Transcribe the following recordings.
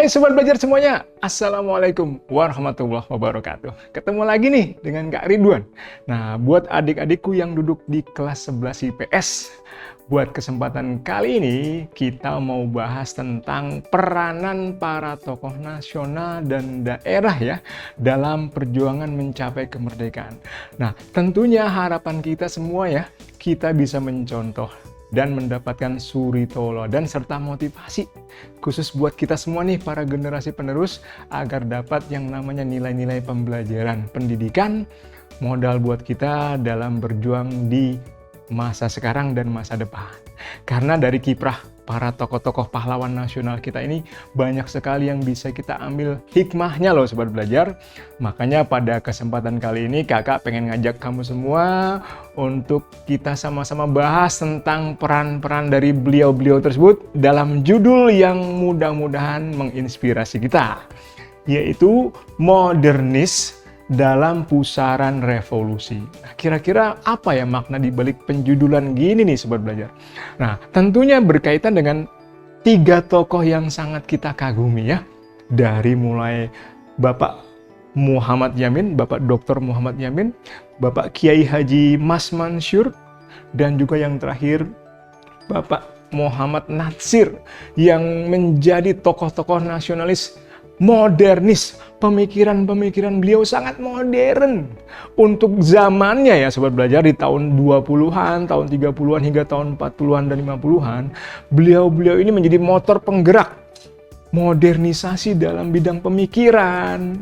Hai Sobat Belajar semuanya, Assalamualaikum warahmatullahi wabarakatuh. Ketemu lagi nih dengan Kak Ridwan. Nah, buat adik-adikku yang duduk di kelas 11 IPS, buat kesempatan kali ini kita mau bahas tentang peranan para tokoh nasional dan daerah ya dalam perjuangan mencapai kemerdekaan. Nah, tentunya harapan kita semua ya, kita bisa mencontoh dan mendapatkan suri tauladan serta motivasi khusus buat kita semua nih para generasi penerus agar dapat yang namanya nilai-nilai pembelajaran pendidikan modal buat kita dalam berjuang di masa sekarang dan masa depan. Karena dari kiprah para tokoh-tokoh pahlawan nasional kita ini banyak sekali yang bisa kita ambil hikmahnya loh Sobat Belajar. Makanya pada kesempatan kali ini kakak pengen ngajak kamu semua untuk kita sama-sama bahas tentang peran-peran dari beliau-beliau tersebut dalam judul yang mudah-mudahan menginspirasi kita, yaitu Modernis dalam Pusaran Revolusi. Nah, kira-kira apa ya makna di balik penjudulan gini nih Sobat Belajar? Nah, tentunya berkaitan dengan 3 tokoh yang sangat kita kagumi ya. Dari mulai Bapak Muhammad Yamin, Bapak Dr. Muhammad Yamin, Bapak Kiai Haji Mas Mansur, dan juga yang terakhir Bapak Muhammad Natsir yang menjadi tokoh-tokoh nasionalis modernis. Pemikiran-pemikiran beliau sangat modern untuk zamannya ya Sobat Belajar, di tahun 20-an, tahun 30-an hingga tahun 40-an dan 50-an. Beliau-beliau ini menjadi motor penggerak modernisasi dalam bidang pemikiran,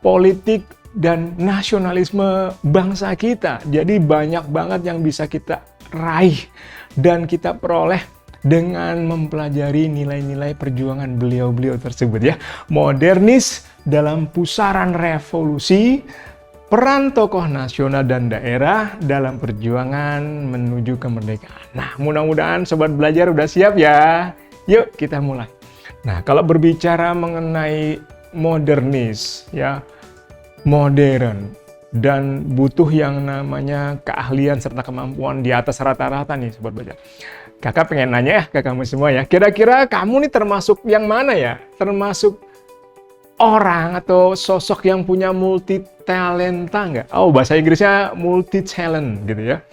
politik, dan nasionalisme bangsa kita. Jadi banyak banget yang bisa kita raih dan kita peroleh dengan mempelajari nilai-nilai perjuangan beliau-beliau tersebut ya. Modernis dalam Pusaran Revolusi, peran tokoh nasional dan daerah dalam perjuangan menuju kemerdekaan. Nah, mudah-mudahan Sobat Belajar udah siap ya. Yuk kita mulai. Nah, kalau berbicara mengenai modernis ya, modern dan butuh yang namanya keahlian serta kemampuan di atas rata-rata nih Sobat Belajar. Kakak pengen nanya ya ke kamu semua ya, kira-kira kamu nih termasuk yang mana ya? Termasuk orang atau sosok yang punya multi talenta nggak? Oh, bahasa Inggrisnya multi talent gitu ya.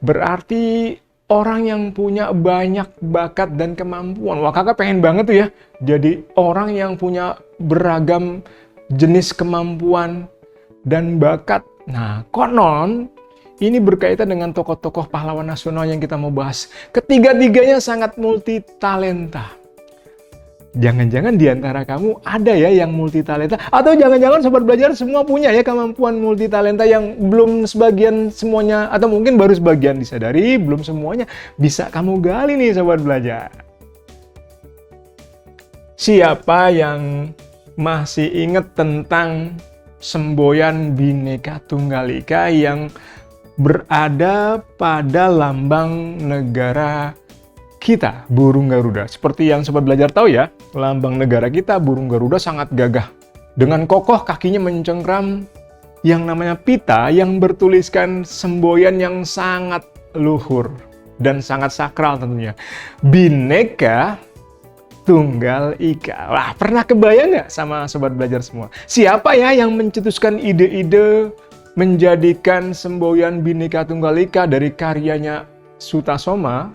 Berarti orang yang punya banyak bakat dan kemampuan. Wah, kakak pengen banget tuh ya jadi orang yang punya beragam jenis kemampuan dan bakat. Nah, konon ini berkaitan dengan tokoh-tokoh pahlawan nasional yang kita mau bahas. Ketiga-tiganya sangat multi talenta. Jangan-jangan di antara kamu ada ya yang multi talenta, atau jangan-jangan Sobat Belajar semua punya ya kemampuan multi talenta yang belum sebagian semuanya, atau mungkin baru sebagian disadari, belum semuanya bisa kamu gali nih Sobat Belajar. Siapa yang masih ingat tentang semboyan Bhinneka Tunggal Ika yang berada pada lambang negara kita, burung Garuda? Seperti yang Sobat Belajar tahu ya, lambang negara kita, burung Garuda, sangat gagah. Dengan kokoh kakinya mencengkram yang namanya pita yang bertuliskan semboyan yang sangat luhur dan sangat sakral tentunya. Bhinneka Tunggal Ika. Wah, pernah kebayang nggak sama Sobat Belajar semua? Siapa ya yang mencetuskan ide-ide menjadikan semboyan Bhinneka Tunggal Ika dari karyanya Sutasoma,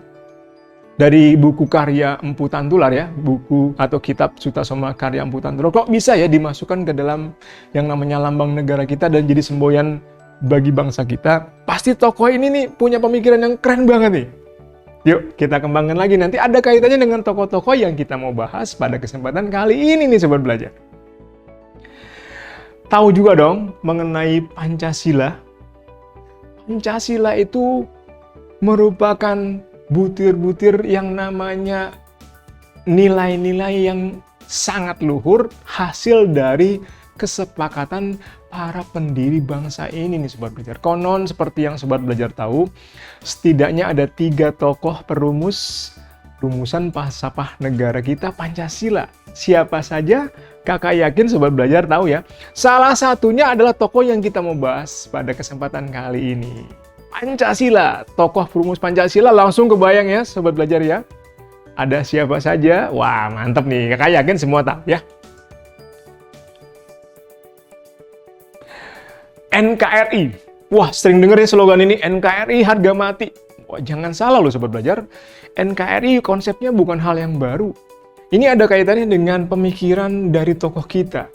dari buku karya Empu Tantular ya, buku atau kitab Sutasoma karya Empu Tantular. Kok bisa ya dimasukkan ke dalam yang namanya lambang negara kita dan jadi semboyan bagi bangsa kita? Pasti tokoh ini nih punya pemikiran yang keren banget nih. Yuk kita kembangkan lagi, nanti ada kaitannya dengan tokoh-tokoh yang kita mau bahas pada kesempatan kali ini nih Sobat Belajar. Tahu juga dong mengenai Pancasila. Pancasila itu merupakan butir-butir yang namanya nilai-nilai yang sangat luhur, hasil dari kesepakatan para pendiri bangsa ini nih Sobat Belajar. Konon seperti yang Sobat Belajar tahu, setidaknya ada 3 tokoh perumus rumusan falsafah negara kita, Pancasila. Siapa saja? Kakak yakin Sobat Belajar tahu ya. Salah satunya adalah tokoh yang kita mau bahas pada kesempatan kali ini. Pancasila, tokoh perumus Pancasila, langsung kebayang ya Sobat Belajar ya. Ada siapa saja? Wah, mantap nih. Kakak yakin semua tahu ya. NKRI. Wah, sering denger ya slogan ini, NKRI harga mati. Wah, jangan salah loh Sobat Belajar. NKRI konsepnya bukan hal yang baru. Ini ada kaitannya dengan pemikiran dari tokoh kita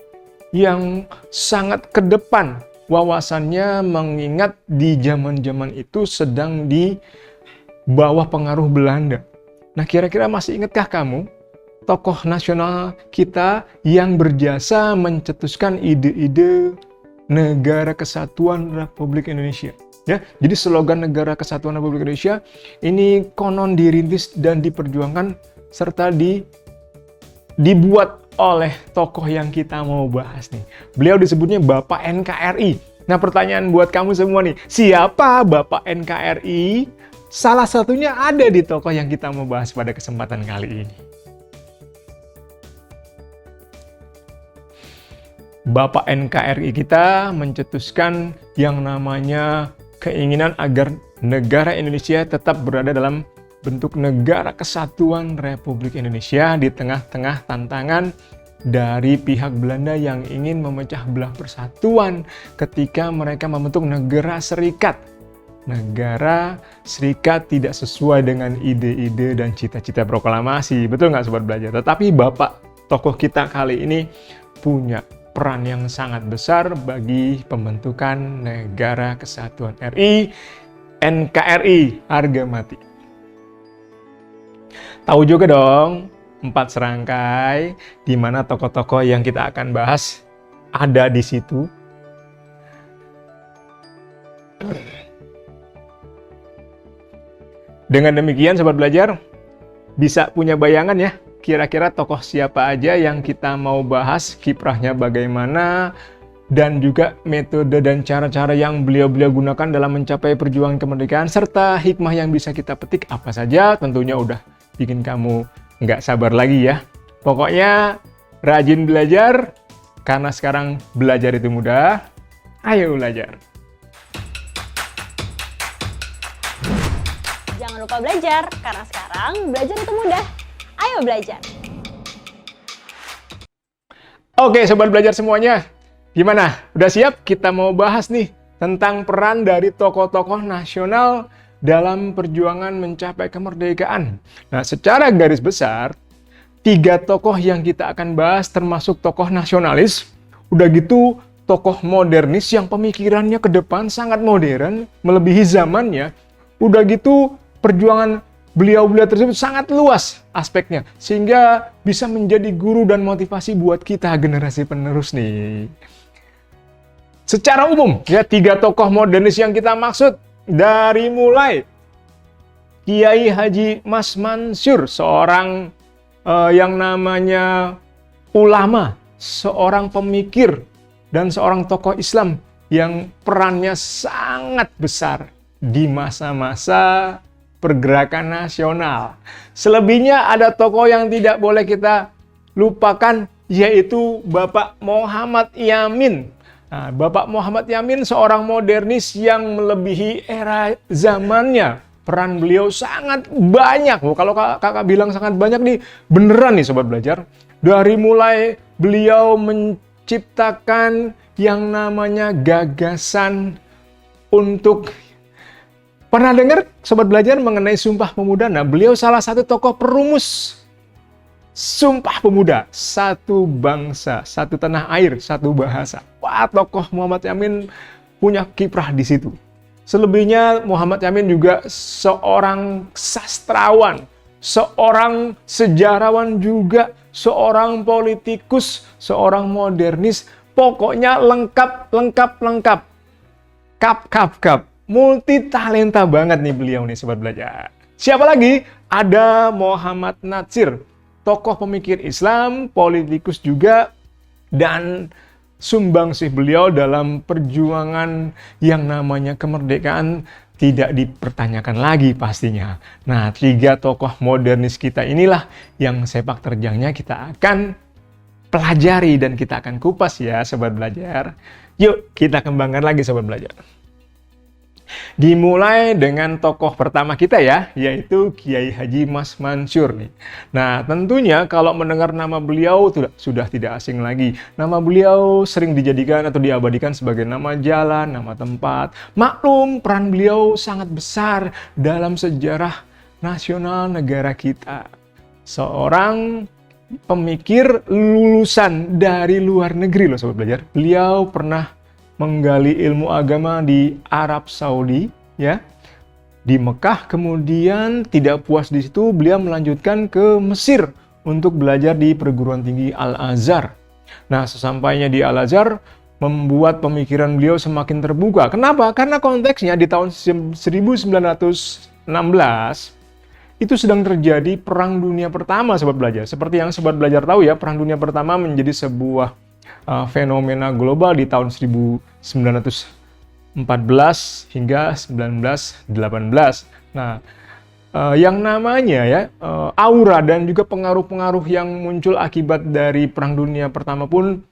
yang sangat ke depan wawasannya, mengingat di zaman-zaman itu sedang di bawah pengaruh Belanda. Nah, kira-kira masih ingatkah kamu tokoh nasional kita yang berjasa mencetuskan ide-ide Negara Kesatuan Republik Indonesia? Ya, jadi slogan Negara Kesatuan Republik Indonesia ini konon dirintis dan diperjuangkan serta dibuat oleh tokoh yang kita mau bahas nih. Beliau disebutnya Bapak NKRI. Nah, pertanyaan buat kamu semua nih, siapa Bapak NKRI? Salah satunya ada di tokoh yang kita mau bahas pada kesempatan kali ini. Bapak NKRI kita mencetuskan yang namanya keinginan agar negara Indonesia tetap berada dalam bentuk Negara Kesatuan Republik Indonesia di tengah-tengah tantangan dari pihak Belanda yang ingin memecah belah persatuan ketika mereka membentuk Negara Serikat. Negara Serikat tidak sesuai dengan ide-ide dan cita-cita proklamasi. Betul nggak Sobat Belajar? Tetapi Bapak tokoh kita kali ini punya peran yang sangat besar bagi pembentukan Negara Kesatuan RI, NKRI, harga mati. Tahu juga dong, 4 serangkai di mana tokoh-tokoh yang kita akan bahas ada di situ. Dengan demikian Sobat Belajar bisa punya bayangan ya, kira-kira tokoh siapa aja yang kita mau bahas, kiprahnya bagaimana, dan juga metode dan cara-cara yang beliau-beliau gunakan dalam mencapai perjuangan kemerdekaan, serta hikmah yang bisa kita petik apa saja, tentunya udah bikin kamu nggak sabar lagi ya. Pokoknya rajin belajar, karena sekarang belajar itu mudah. Ayo belajar. Jangan lupa belajar, karena sekarang belajar itu mudah. Ayo belajar. Oke Sobat Belajar semuanya, gimana? Udah siap? Kita mau bahas nih tentang peran dari tokoh-tokoh nasional dalam perjuangan mencapai kemerdekaan. Nah, secara garis besar, 3 tokoh yang kita akan bahas termasuk tokoh nasionalis, udah gitu tokoh modernis yang pemikirannya ke depan sangat modern, melebihi zamannya, udah gitu perjuangan beliau-beliau tersebut sangat luas aspeknya, sehingga bisa menjadi guru dan motivasi buat kita generasi penerus nih. Secara umum, ya 3 tokoh modernis yang kita maksud, dari mulai Kiai Haji Mas Mansur, seorang yang namanya ulama, seorang pemikir, dan seorang tokoh Islam yang perannya sangat besar di masa-masa pergerakan nasional. Selebihnya ada tokoh yang tidak boleh kita lupakan, yaitu Bapak Muhammad Yamin. Nah, Bapak Muhammad Yamin seorang modernis yang melebihi era zamannya. Peran beliau sangat banyak. Kalau kakak bilang sangat banyak nih, beneran nih Sobat Belajar. Dari mulai beliau menciptakan yang namanya gagasan untuk... Pernah dengar Sobat Belajar mengenai Sumpah Pemuda? Nah, beliau salah satu tokoh perumus Sumpah Pemuda, satu bangsa, satu tanah air, satu bahasa. Wah, tokoh Muhammad Yamin punya kiprah di situ. Selebihnya Muhammad Yamin juga seorang sastrawan, seorang sejarawan juga, seorang politikus, seorang modernis. Pokoknya lengkap. Kap. Multi talenta banget nih beliau nih Sobat Belajar. Siapa lagi? Ada Muhammad Natsir, tokoh pemikir Islam, politikus juga, dan sumbangsih beliau dalam perjuangan yang namanya kemerdekaan tidak dipertanyakan lagi pastinya. Nah, 3 tokoh modernis kita inilah yang sepak terjangnya kita akan pelajari dan kita akan kupas ya Sobat Belajar. Yuk kita kembangkan lagi Sobat Belajar. Dimulai dengan tokoh pertama kita ya, yaitu Kiai Haji Mas Mansur nih. Nah, tentunya kalau mendengar nama beliau sudah tidak asing lagi. Nama beliau sering dijadikan atau diabadikan sebagai nama jalan, nama tempat. Maklum, peran beliau sangat besar dalam sejarah nasional negara kita. Seorang pemikir lulusan dari luar negeri loh sobat belajar. Beliau pernah menggali ilmu agama di Arab Saudi ya, di Mekah, kemudian tidak puas di situ beliau melanjutkan ke Mesir untuk belajar di perguruan tinggi Al-Azhar. Nah, sesampainya di Al-Azhar membuat pemikiran beliau semakin terbuka. Kenapa? Karena konteksnya di tahun 1916 itu sedang terjadi Perang Dunia Pertama, sobat belajar. Seperti yang sobat belajar tahu ya, Perang Dunia Pertama menjadi sebuah fenomena global di tahun 1914 hingga 1918. Nah, yang namanya ya aura dan juga pengaruh-pengaruh yang muncul akibat dari Perang Dunia Pertama pun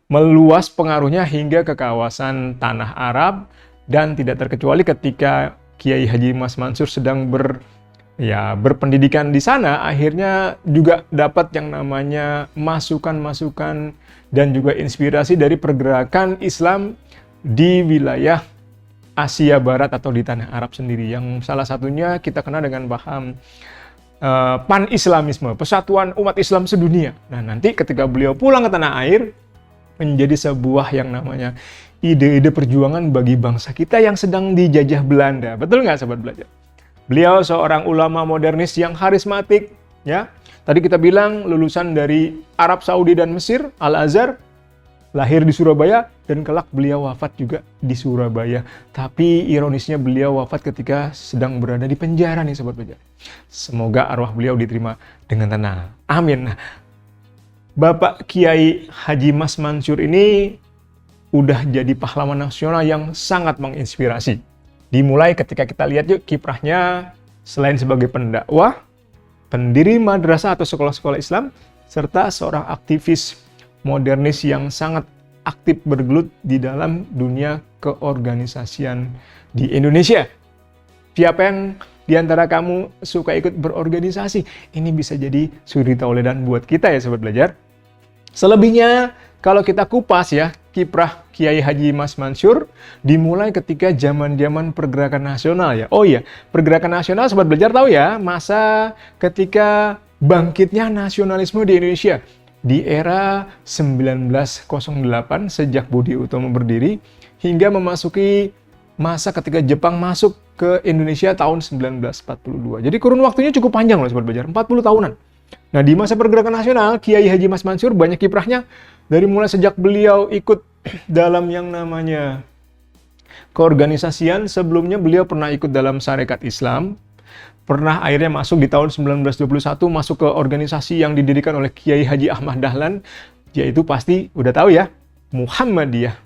meluas pengaruhnya hingga ke kawasan Tanah Arab, dan tidak terkecuali ketika Kiai Haji Mas Mansur sedang berpendidikan di sana, akhirnya juga dapat yang namanya masukan-masukan dan juga inspirasi dari pergerakan Islam di wilayah Asia Barat atau di Tanah Arab sendiri, yang salah satunya kita kenal dengan paham pan-islamisme, persatuan umat Islam sedunia. Nah, nanti ketika beliau pulang ke tanah air, menjadi sebuah yang namanya ide-ide perjuangan bagi bangsa kita yang sedang dijajah Belanda. Betul nggak, sobat belajar? Beliau seorang ulama modernis yang karismatik, ya. Tadi kita bilang lulusan dari Arab Saudi dan Mesir, Al-Azhar, lahir di Surabaya, dan kelak beliau wafat juga di Surabaya. Tapi ironisnya beliau wafat ketika sedang berada di penjara nih, sobat belajar. Semoga arwah beliau diterima dengan tenang. Amin. Nah, Bapak Kiai Haji Mas Mansur ini udah jadi pahlawan nasional yang sangat menginspirasi. Dimulai ketika kita lihat yuk kiprahnya, selain sebagai pendakwah, pendiri madrasah atau sekolah-sekolah Islam, serta seorang aktivis modernis yang sangat aktif bergelut di dalam dunia keorganisasian di Indonesia. Siapa yang di antara kamu suka ikut berorganisasi? Ini bisa jadi suri tauladan buat kita ya, sobat belajar. Selebihnya, kalau kita kupas ya, kiprah Kiai Haji Mas Mansur dimulai ketika zaman-zaman pergerakan nasional ya. Oh iya, pergerakan nasional sobat belajar tahu ya, masa ketika bangkitnya nasionalisme di Indonesia di era 1908 sejak Budi Utomo berdiri hingga memasuki masa ketika Jepang masuk ke Indonesia tahun 1942. Jadi kurun waktunya cukup panjang loh sobat belajar, 40 tahunan. Nah, di masa pergerakan nasional, Kiai Haji Mas Mansur banyak kiprahnya dari mulai sejak beliau ikut dalam yang namanya keorganisasian. Sebelumnya beliau pernah ikut dalam Sarekat Islam, pernah akhirnya masuk di tahun 1921 masuk ke organisasi yang didirikan oleh Kiai Haji Ahmad Dahlan, yaitu pasti udah tahu ya, Muhammadiyah.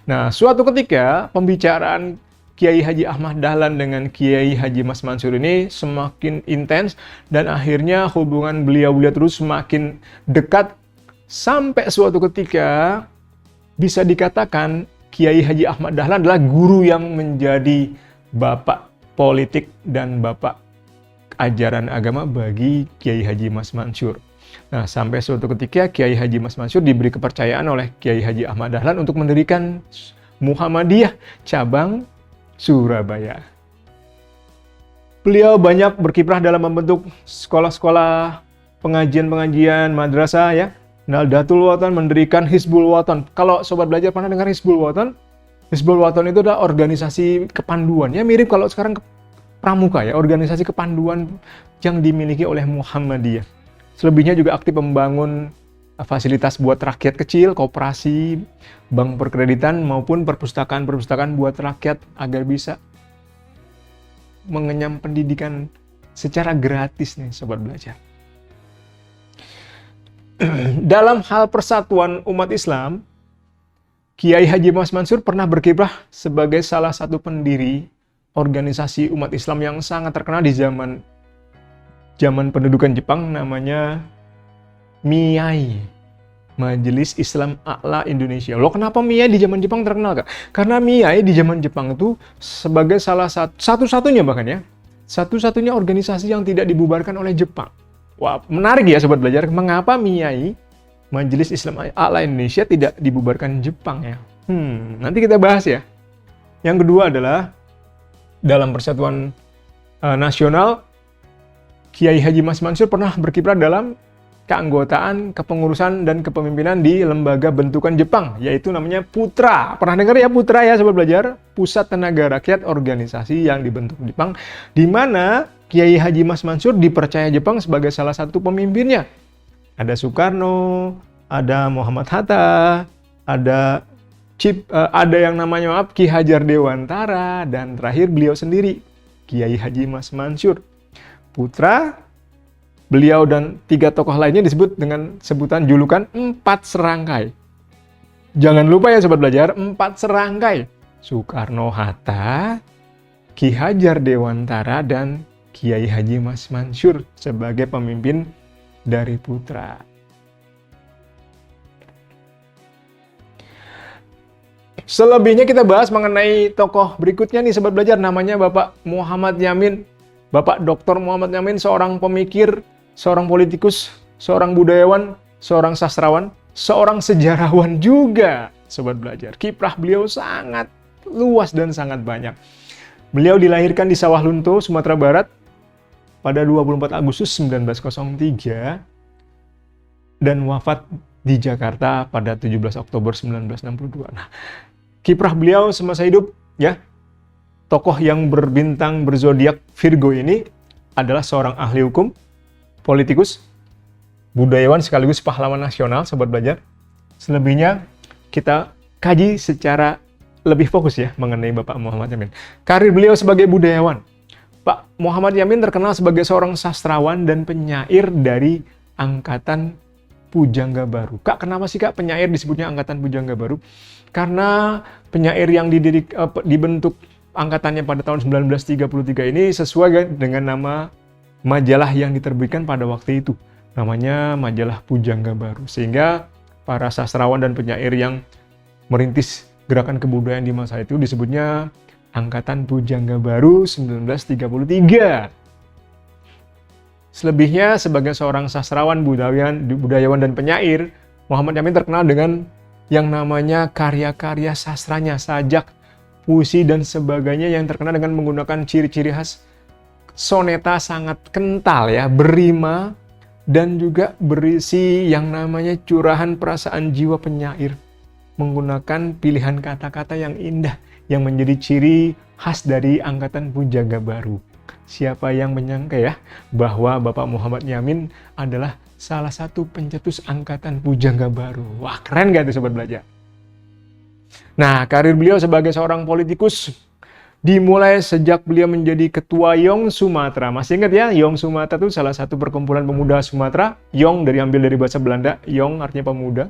Nah, suatu ketika pembicaraan Kiai Haji Ahmad Dahlan dengan Kiai Haji Mas Mansur ini semakin intens, dan akhirnya hubungan beliau-beliau terus semakin dekat sampai suatu ketika bisa dikatakan Kiai Haji Ahmad Dahlan adalah guru yang menjadi bapak politik dan bapak ajaran agama bagi Kiai Haji Mas Mansur. Nah, sampai suatu ketika Kiai Haji Mas Mansur diberi kepercayaan oleh Kiai Haji Ahmad Dahlan untuk mendirikan Muhammadiyah cabang Surabaya. Beliau banyak berkiprah dalam membentuk sekolah-sekolah, pengajian-pengajian, madrasah ya. Nahdlatul Wathon, mendirikan Hizbul Wathon. Kalau sobat belajar pernah dengar Hizbul Wathon? Hizbul Wathon itu adalah organisasi kepanduan. Ya mirip kalau sekarang Pramuka ya, organisasi kepanduan yang dimiliki oleh Muhammadiyah. Selebihnya juga aktif membangun fasilitas buat rakyat kecil, koperasi, bank perkreditan maupun perpustakaan-perpustakaan buat rakyat agar bisa mengenyam pendidikan secara gratis nih sobat belajar. Dalam hal persatuan umat Islam, Kiai Haji Mas Mansur pernah berkiprah sebagai salah satu pendiri organisasi umat Islam yang sangat terkenal di zaman pendudukan Jepang, namanya MIAI. Majelis Islam A'la Indonesia. Loh, kenapa MIAI di zaman Jepang terkenal, Kak? Karena MIAI di zaman Jepang itu sebagai salah satu-satunya bahkan ya, satu-satunya organisasi yang tidak dibubarkan oleh Jepang. Wah, menarik ya Sobat Belajar, mengapa MIAI, Majelis Islam A'la Indonesia, tidak dibubarkan Jepang ya? Nanti kita bahas ya. Yang kedua adalah dalam Persatuan Nasional, Kiai Haji Mas Mansur pernah berkiprah dalam keanggotaan, kepengurusan, dan kepemimpinan di lembaga bentukan Jepang, yaitu namanya Putra. Pernah dengar ya Putra ya Sobat Belajar? Pusat Tenaga Rakyat, organisasi yang dibentuk Jepang, di mana Kiai Haji Mas Mansur dipercaya Jepang sebagai salah satu pemimpinnya. Ada Soekarno, ada Muhammad Hatta, ada yang namanya Ki Hajar Dewantara, dan terakhir beliau sendiri, Kiai Haji Mas Mansur. Putra, beliau dan 3 tokoh lainnya disebut dengan sebutan julukan 4 serangkai. Jangan lupa ya Sobat Belajar, 4 serangkai. Soekarno Hatta, Ki Hajar Dewantara, dan Kiai Haji Mas Mansur sebagai pemimpin dari Putra. Selebihnya kita bahas mengenai tokoh berikutnya nih Sobat Belajar, namanya Bapak Muhammad Yamin. Bapak Dr. Muhammad Yamin, seorang pemikir, seorang politikus, seorang budayawan, seorang sastrawan, seorang sejarawan juga, Sobat Belajar. Kiprah beliau sangat luas dan sangat banyak. Beliau dilahirkan di Sawah Lunto, Sumatera Barat pada 24 Agustus 1903 dan wafat di Jakarta pada 17 Oktober 1962. Nah, kiprah beliau semasa hidup ya, tokoh yang berbintang berzodiak Virgo ini adalah seorang ahli hukum, politikus, budayawan sekaligus pahlawan nasional, Sobat Belajar. Selebihnya kita kaji secara lebih fokus ya mengenai Bapak Muhammad Yamin. Karir beliau sebagai budayawan. Pak Muhammad Yamin terkenal sebagai seorang sastrawan dan penyair dari Angkatan Pujangga Baru. Kak, kenapa sih Kak penyair disebutnya Angkatan Pujangga Baru? Karena penyair yang dibentuk angkatannya pada tahun 1933 ini sesuai dengan nama majalah yang diterbitkan pada waktu itu. Namanya Majalah Pujangga Baru. Sehingga para sastrawan dan penyair yang merintis gerakan kebudayaan di masa itu disebutnya Angkatan Pujangga Baru 1933. Selebihnya sebagai seorang sastrawan, budayawan dan penyair, Muhammad Yamin terkenal dengan yang namanya karya-karya sastranya, sajak, puisi, dan sebagainya yang terkenal dengan menggunakan ciri-ciri khas soneta sangat kental ya, berima, dan juga berisi yang namanya curahan perasaan jiwa penyair, menggunakan pilihan kata-kata yang indah yang menjadi ciri khas dari Angkatan Pujangga Baru. Siapa yang menyangka ya bahwa Bapak Muhammad Yamin adalah salah satu pencetus Angkatan Pujangga Baru. Wah, keren gak tuh Sobat Belajar? Nah, karir beliau sebagai seorang politikus dimulai sejak beliau menjadi ketua Yong Sumatera. Masih ingat ya, Yong Sumatera itu salah satu perkumpulan pemuda Sumatera. Yong diambil dari bahasa Belanda, Yong artinya pemuda.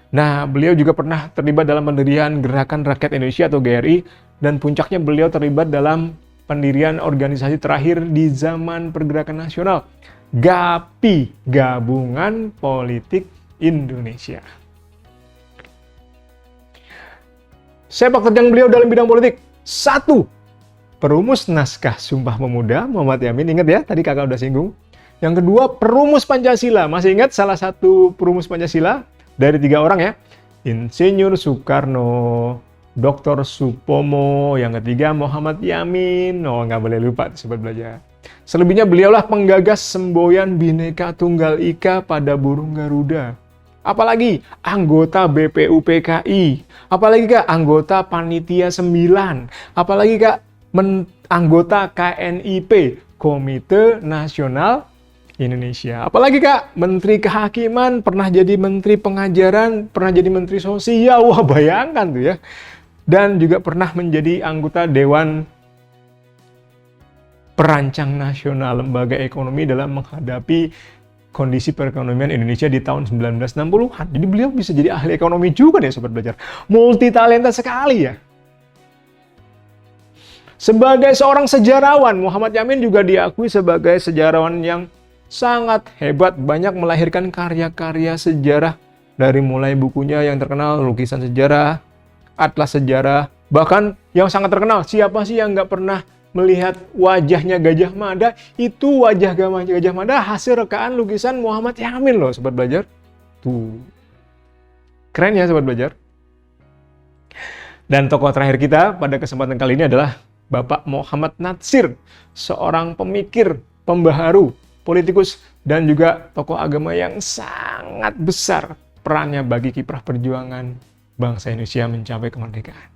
Nah, beliau juga pernah terlibat dalam pendirian Gerakan Rakyat Indonesia atau GRI, dan puncaknya beliau terlibat dalam pendirian organisasi terakhir di zaman Pergerakan Nasional, GAPI, Gabungan Politik Indonesia. Sepak terjang beliau dalam bidang politik. 1. Perumus naskah Sumpah Pemuda, Muhammad Yamin. Ingat ya, tadi kakak udah singgung. Yang kedua, perumus Pancasila. Masih ingat salah satu perumus Pancasila? Dari 3 orang ya. Insinyur Soekarno, Dr. Supomo, yang ketiga Muhammad Yamin. Oh, nggak boleh lupa Sobat Belajar. Selebihnya beliaulah penggagas semboyan Bhinneka Tunggal Ika pada burung Garuda. Apalagi anggota BPUPKI. Apalagi Kak anggota Panitia 9. Apalagi Kak anggota KNIP, Komite Nasional Indonesia. Apalagi Kak, Menteri Kehakiman, pernah jadi Menteri Pengajaran, pernah jadi Menteri Sosial. Wah, bayangkan tuh ya. Dan juga pernah menjadi anggota Dewan Perancang Nasional Lembaga Ekonomi dalam menghadapi kondisi perekonomian Indonesia di tahun 1960-an. Jadi beliau bisa jadi ahli ekonomi juga deh Sobat Belajar. Multi talenta sekali ya. Sebagai seorang sejarawan, Muhammad Yamin juga diakui sebagai sejarawan yang sangat hebat, banyak melahirkan karya-karya sejarah Dari mulai bukunya yang terkenal, lukisan sejarah, atlas sejarah, bahkan yang sangat terkenal, siapa sih yang nggak pernah melihat wajahnya Gajah Mada? Itu wajah Gajah Mada hasil rekaan lukisan Muhammad Yamin loh, Sobat Belajar. Tuh. Keren ya, Sobat Belajar. Dan tokoh terakhir kita pada kesempatan kali ini adalah Bapak Muhammad Natsir, seorang pemikir, pembaharu, politikus, dan juga tokoh agama yang sangat besar perannya bagi kiprah perjuangan bangsa Indonesia mencapai kemerdekaan.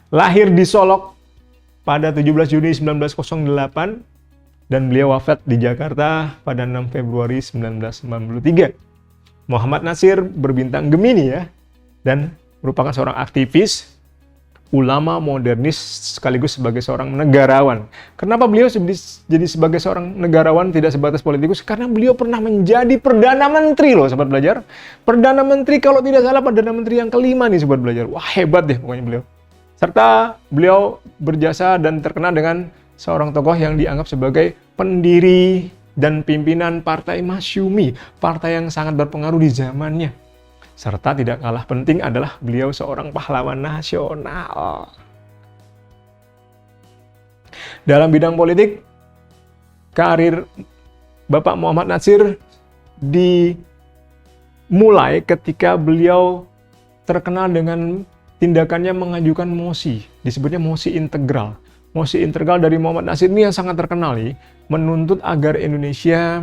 Lahir di Solok pada 17 Juni 1908 dan beliau wafat di Jakarta pada 6 Februari 1993. Muhammad Natsir berbintang Gemini ya, dan merupakan seorang aktivis, ulama, modernis, sekaligus sebagai seorang negarawan. Kenapa beliau jadi sebagai seorang negarawan tidak sebatas politikus? Karena beliau pernah menjadi Perdana Menteri loh, Sobat Belajar. Perdana Menteri, kalau tidak salah Perdana Menteri yang kelima nih, Sobat Belajar. Wah, hebat deh pokoknya beliau. Serta beliau berjasa dan terkenal dengan seorang tokoh yang dianggap sebagai pendiri dan pimpinan Partai Masyumi, partai yang sangat berpengaruh di zamannya. Serta tidak kalah penting adalah beliau seorang pahlawan nasional. Dalam bidang politik, karir Bapak Muhammad Natsir dimulai ketika beliau terkenal dengan tindakannya mengajukan mosi, disebutnya mosi integral. Mosi integral dari Muhammad Natsir ini yang sangat terkenal nih, menuntut agar Indonesia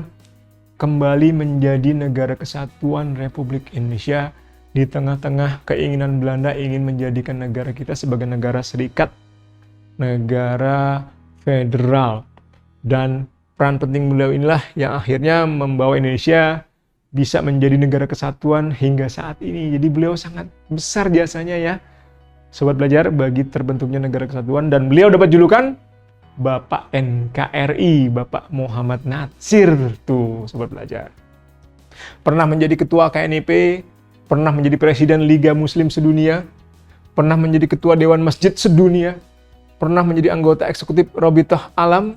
kembali menjadi negara kesatuan Republik Indonesia di tengah-tengah keinginan Belanda ingin menjadikan negara kita sebagai negara serikat, negara federal. Dan peran penting beliau inilah yang akhirnya membawa Indonesia bisa menjadi negara kesatuan hingga saat ini. Jadi beliau sangat besar jasanya ya, Sobat Belajar, bagi terbentuknya negara kesatuan. Dan beliau dapat julukan Bapak NKRI, Bapak Muhammad Natsir, tuh Sobat Belajar. Pernah menjadi ketua KNIP, pernah menjadi presiden Liga Muslim Sedunia, pernah menjadi ketua Dewan Masjid Sedunia, pernah menjadi anggota eksekutif Rabithah Alam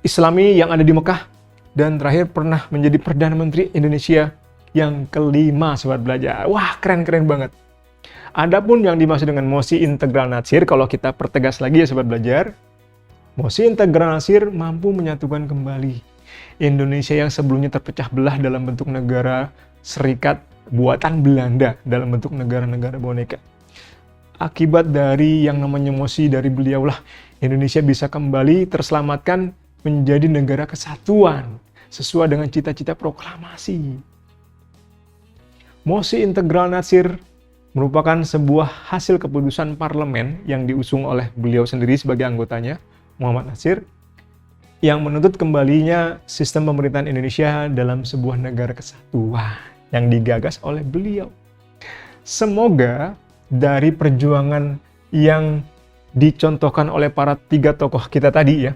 Islami yang ada di Mekah, dan terakhir pernah menjadi Perdana Menteri Indonesia yang kelima, Sobat Belajar. Wah, keren-keren banget. Adapun yang dimaksud dengan mosi integral Natsir, kalau kita pertegas lagi ya Sobat Belajar, mosi integral Natsir mampu menyatukan kembali Indonesia yang sebelumnya terpecah belah dalam bentuk negara serikat buatan Belanda, dalam bentuk negara-negara boneka. Akibat dari yang namanya mosi dari beliau lah, Indonesia bisa kembali terselamatkan menjadi negara kesatuan sesuai dengan cita-cita proklamasi. Mosi integral Natsir merupakan sebuah hasil keputusan parlemen yang diusung oleh beliau sendiri sebagai anggotanya, Muhammad Natsir, yang menuntut kembalinya sistem pemerintahan Indonesia dalam sebuah negara kesatuan yang digagas oleh beliau. Semoga dari perjuangan yang dicontohkan oleh para tiga tokoh kita tadi ya,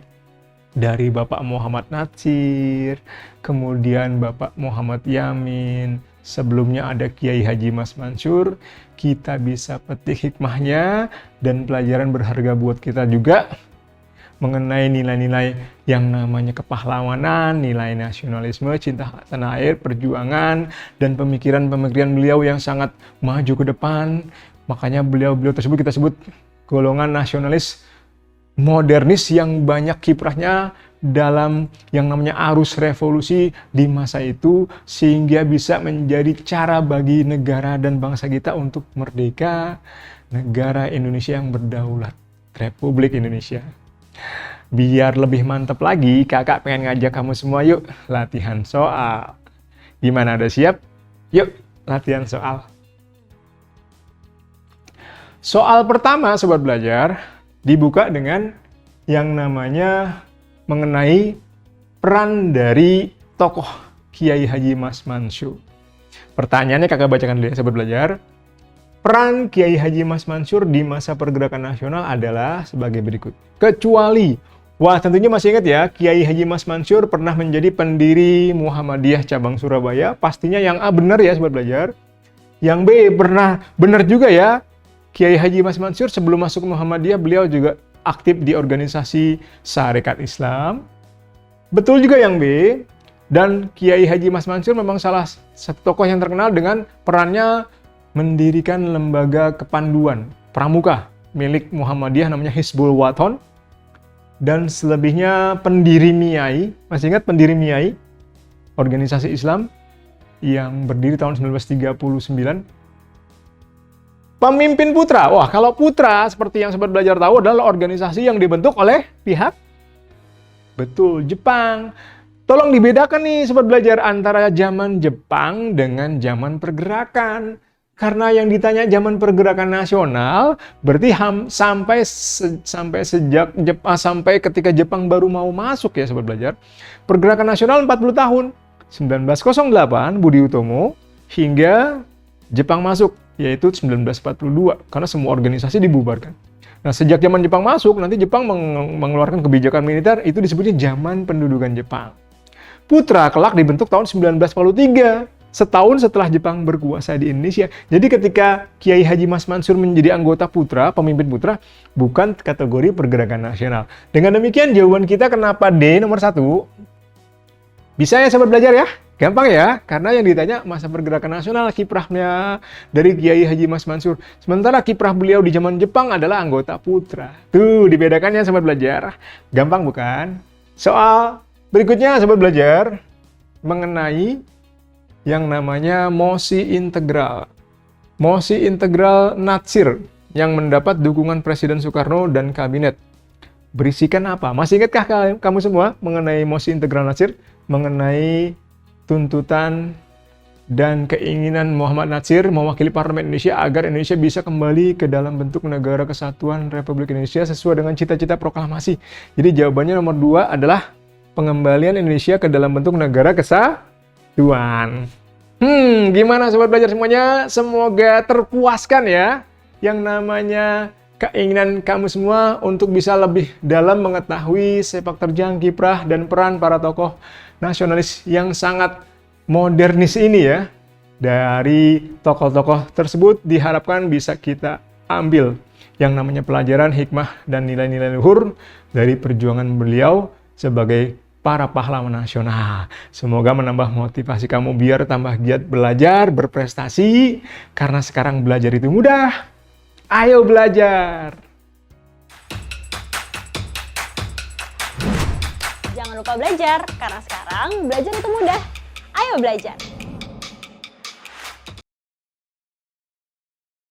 dari Bapak Muhammad Natsir, kemudian Bapak Muhammad Yamin, sebelumnya ada Kiai Haji Mas Mansur, kita bisa petik hikmahnya dan pelajaran berharga buat kita juga mengenai nilai-nilai yang namanya kepahlawanan, nilai nasionalisme, cinta tanah air, perjuangan, dan pemikiran-pemikiran beliau yang sangat maju ke depan. Makanya beliau tersebut kita sebut golongan nasionalis modernis yang banyak kiprahnya dalam yang namanya arus revolusi di masa itu, sehingga bisa menjadi cara bagi negara dan bangsa kita untuk merdeka, negara Indonesia yang berdaulat, Republik Indonesia. Biar lebih mantap lagi, kakak pengen ngajak kamu semua yuk latihan soal. Gimana, udah siap? Yuk latihan soal. Soal pertama Sobat Belajar dibuka dengan yang namanya mengenai peran dari tokoh Kiai Haji Mas Mansur. Pertanyaannya kakak bacakan dulu ya Sobat Belajar. Peran Kiai Haji Mas Mansur di masa pergerakan nasional adalah sebagai berikut. Kecuali, wah tentunya masih ingat ya, Kiai Haji Mas Mansur pernah menjadi pendiri Muhammadiyah cabang Surabaya. Pastinya yang A benar ya Sobat Belajar. Yang B pernah benar juga ya. Kiai Haji Mas Mansur sebelum masuk Muhammadiyah beliau juga aktif di organisasi Sarekat Islam. Betul juga yang B. Dan Kiai Haji Mas Mansur memang salah satu tokoh yang terkenal dengan perannya mendirikan lembaga kepanduan pramuka milik Muhammadiyah namanya Hizbul Wathon. Dan selebihnya pendiri MIAI, masih ingat pendiri MIAI? Organisasi Islam yang berdiri tahun 1939. Pemimpin Putra. Wah, kalau Putra seperti yang Sobat Belajar tahu adalah organisasi yang dibentuk oleh pihak Jepang. Tolong dibedakan nih Sobat Belajar antara zaman Jepang dengan zaman pergerakan. Karena yang ditanya zaman pergerakan nasional berarti sampai ketika Jepang baru mau masuk ya Sobat Belajar. Pergerakan nasional 40 tahun. 1908 Budi Utomo hingga Jepang masuk, yaitu 1942, karena semua organisasi dibubarkan. Nah, sejak zaman Jepang masuk, nanti Jepang mengeluarkan kebijakan militer, itu disebutnya zaman pendudukan Jepang. Putra kelak dibentuk tahun 1943, setahun setelah Jepang berkuasa di Indonesia. Jadi ketika Kiai Haji Mas Mansur menjadi anggota Putra, pemimpin Putra, bukan kategori pergerakan nasional. Dengan demikian, jawaban kita kenapa D nomor 1? Bisa ya Sobat Belajar ya? Gampang ya, karena yang ditanya masa pergerakan nasional kiprahnya dari Kiai Haji Mas Mansur. Sementara kiprah beliau di zaman Jepang adalah anggota Putra. Tuh, dibedakannya Sobat Belajar. Gampang bukan? Soal berikutnya Sobat Belajar mengenai yang namanya mosi integral. Mosi integral Natsir yang mendapat dukungan Presiden Soekarno dan Kabinet. Berisikan apa? Masih ingatkah kamu semua mengenai mosi integral Natsir? Mengenai tuntutan dan keinginan Muhammad Natsir mewakili Parlemen Indonesia agar Indonesia bisa kembali ke dalam bentuk negara kesatuan Republik Indonesia sesuai dengan cita-cita proklamasi. Jadi jawabannya nomor 2 adalah pengembalian Indonesia ke dalam bentuk negara kesatuan. Gimana Sobat Belajar semuanya? Semoga terpuaskan ya yang namanya keinginan kamu semua untuk bisa lebih dalam mengetahui sepak terjang, kiprah, dan peran para tokoh nasionalis yang sangat modernis ini ya. Dari tokoh-tokoh tersebut diharapkan bisa kita ambil yang namanya pelajaran, hikmah, dan nilai-nilai luhur dari perjuangan beliau sebagai para pahlawan nasional. Semoga menambah motivasi kamu biar tambah giat belajar, berprestasi, karena sekarang belajar itu mudah. Ayo belajar! Jangan lupa belajar, karena sekarang belajar itu mudah. Ayo belajar!